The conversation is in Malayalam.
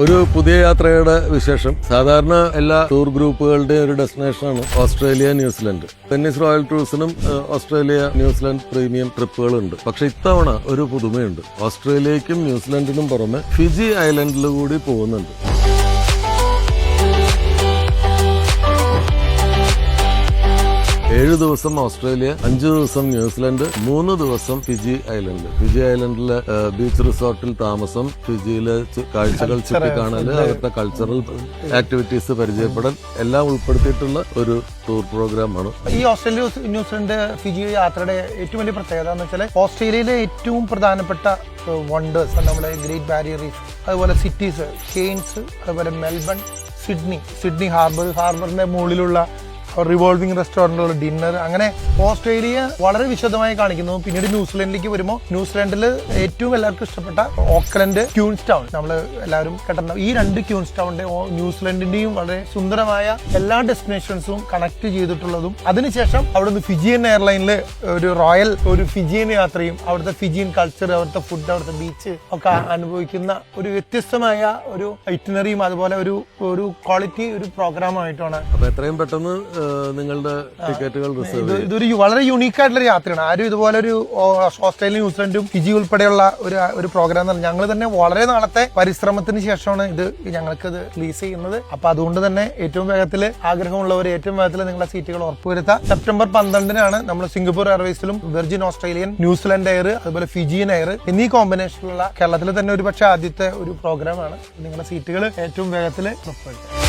ഒരു പുതിയ യാത്രയുടെ വിശേഷം. സാധാരണ എല്ലാ ടൂർ ഗ്രൂപ്പുകളുടെയും ഒരു ഡെസ്റ്റിനേഷനാണ് ഓസ്ട്രേലിയ, ന്യൂസിലൻഡ്. ടെന്നീസ് റോയൽ ടൂർസിനും ഓസ്ട്രേലിയ, ന്യൂസിലൻഡ് പ്രീമിയം ട്രിപ്പുകളുണ്ട്. പക്ഷെ ഇത്തവണ ഒരു പുതുമയുണ്ട്. ഓസ്ട്രേലിയക്കും ന്യൂസിലൻഡിനും പുറമെ ഫിജി ഐലൻഡിൽ കൂടി പോകുന്നുണ്ട്. 7 ദിവസം ഓസ്ട്രേലിയ, 5 ദിവസം ന്യൂസിലൻഡ്, 3 ദിവസം ഫിജി ഐലൻഡ്. ഫിജി ഐലൻഡിലെ ബീച്ച് റിസോർട്ടിൽ താമസം, ഫിജിയിലെ കാഴ്ചകൾ ചുറ്റിക്കാണല്, അവിടുത്തെ കൾച്ചറൽ ആക്ടിവിറ്റീസ് പരിചയപ്പെടൽ എല്ലാം ഉൾപ്പെടുത്തിയിട്ടുള്ള ഒരു ടൂർ പ്രോഗ്രാമാണ്. ഈ ഓസ്ട്രേലിയ, ന്യൂസിലൻഡ്, ഫിജി യാത്രയുടെ ഏറ്റവും വലിയ പ്രത്യേകത എന്ന് വെച്ചാൽ ഓസ്ട്രേലിയയിലെ ഏറ്റവും പ്രധാനപ്പെട്ട വണ്ടേഴ്സ്, നമ്മുടെ ഗ്രേറ്റ് ബാരിയർ റീഫ്, അതുപോലെ സിറ്റീസ്, കെയ്ൻസ്, അതുപോലെ മെൽബൺ, സിഡ്നി ഹാർബറിന്റെ മുകളിലുള്ള റിവോൾവിംഗ് റെസ്റ്റോറന്റുകൾ, ഡിന്നർ, അങ്ങനെ ഓസ്ട്രേലിയ വളരെ വിശദമായി കാണിക്കുന്നു. പിന്നീട് ന്യൂസിലൻഡിലേക്ക് വരുമ്പോൾ ന്യൂസിലൻഡിൽ ഏറ്റവും എല്ലാവർക്കും ഇഷ്ടപ്പെട്ട ഓക്ലൻഡ്, ക്യൂൻസ് ടൗൺ, നമ്മൾ എല്ലാവരും കേട്ടിട്ടുണ്ടാവും. ഈ 2 ക്യൂൻസ് ടൗണിന്റെ ന്യൂസിലൻഡിന്റെയും വളരെ സുന്ദരമായ എല്ലാ ഡെസ്റ്റിനേഷൻസും കണക്ട് ചെയ്തിട്ടുള്ളതും, അതിനുശേഷം അവിടുന്ന് ഫിജിയൻ എയർലൈനിൽ ഒരു ഫിജിയൻ യാത്രയും, അവിടുത്തെ ഫിജിയൻ കൾച്ചർ, അവിടുത്തെ ഫുഡ്, അവിടുത്തെ ബീച്ച് ഒക്കെ അനുഭവിക്കുന്ന ഒരു വ്യത്യസ്തമായ ഒരു ഐറ്റിനറിയും അതുപോലെ ഒരു ക്വാളിറ്റി ഒരു പ്രോഗ്രാമായിട്ടാണ്. അപ്പൊ എത്രയും പെട്ടെന്ന് നിങ്ങളുടെ ടിക്കറ്റുകൾ റിസർവ്. ഇതൊരു വളരെ യൂണീക്ക് ആയിട്ടുള്ള യാത്രയാണ്. ആരും ഇതുപോലെ ഒരു ഓസ്ട്രേലിയ, ന്യൂസിലൻഡും ഫിജി ഉൾപ്പെടെയുള്ള ഒരു പ്രോഗ്രാം തന്നെ ഞങ്ങൾ തന്നെ വളരെ നാളത്തെ പരിശ്രമത്തിന് ശേഷമാണ് ഞങ്ങൾക്കിത് റിലീസ് ചെയ്യുന്നത്. അപ്പൊ അതുകൊണ്ട് തന്നെ ഏറ്റവും വേഗത്തിൽ ആഗ്രഹമുള്ളവർ ഏറ്റവും വേഗത്തിൽ നിങ്ങളുടെ സീറ്റുകൾ ഉറപ്പുവരുത്താം. സെപ്റ്റംബർ 12-നാണ് നമ്മൾ സിംഗപ്പൂർ എയർവേസിലും വെർജിൻ ഓസ്ട്രേലിയൻ, ന്യൂസിലൻഡ് എയർ, അതുപോലെ ഫിജിയൻ എയർ എന്നീ കോമ്പിനേഷനിലുള്ള കേരളത്തിൽ തന്നെ ഒരുപക്ഷെ ആദ്യത്തെ ഒരു പ്രോഗ്രാമാണ്. നിങ്ങളുടെ സീറ്റുകൾ ഏറ്റവും വേഗത്തിൽ ഉറപ്പുവരുത്താം.